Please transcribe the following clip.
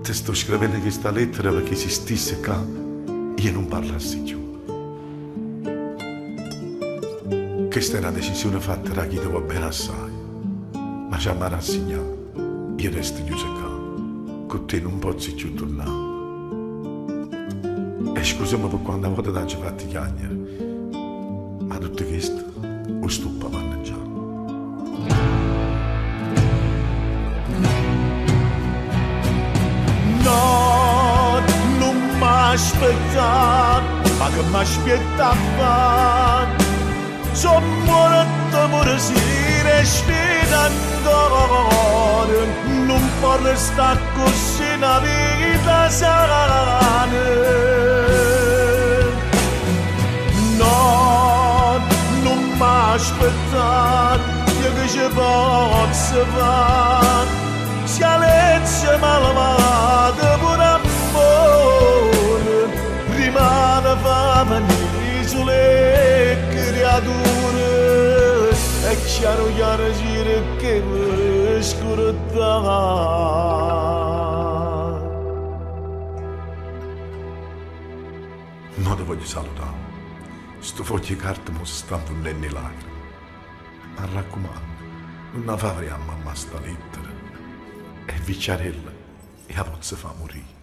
Ti sto scrivendo questa lettera perché si stesse qua io non parlassi più. Questa è una decisione fatta da chi ti va bene assai, ma ci ha rassegnato. Io resto chiuso qua, con te non posso più tornare. E scusami per quando a volte ti ho fatto chiagnere, ma tutto questo lo sto a mangiare. No, non mi aspettato, ma che mi aspettava. Sono morto per si respirando, non può restare così una vita sana. No, non mi aspettato, io che ci posso fare, schialezza malvata pure amore, rimane fame isole creature, è chiaro gira che mi scordare. Ma ti voglio salutare. Sto foglio di carta mi sta ponnendo le lacrime. Ma raccomando, non favore a mamma sta lettera. E Vicciarella e la pozza fa morire.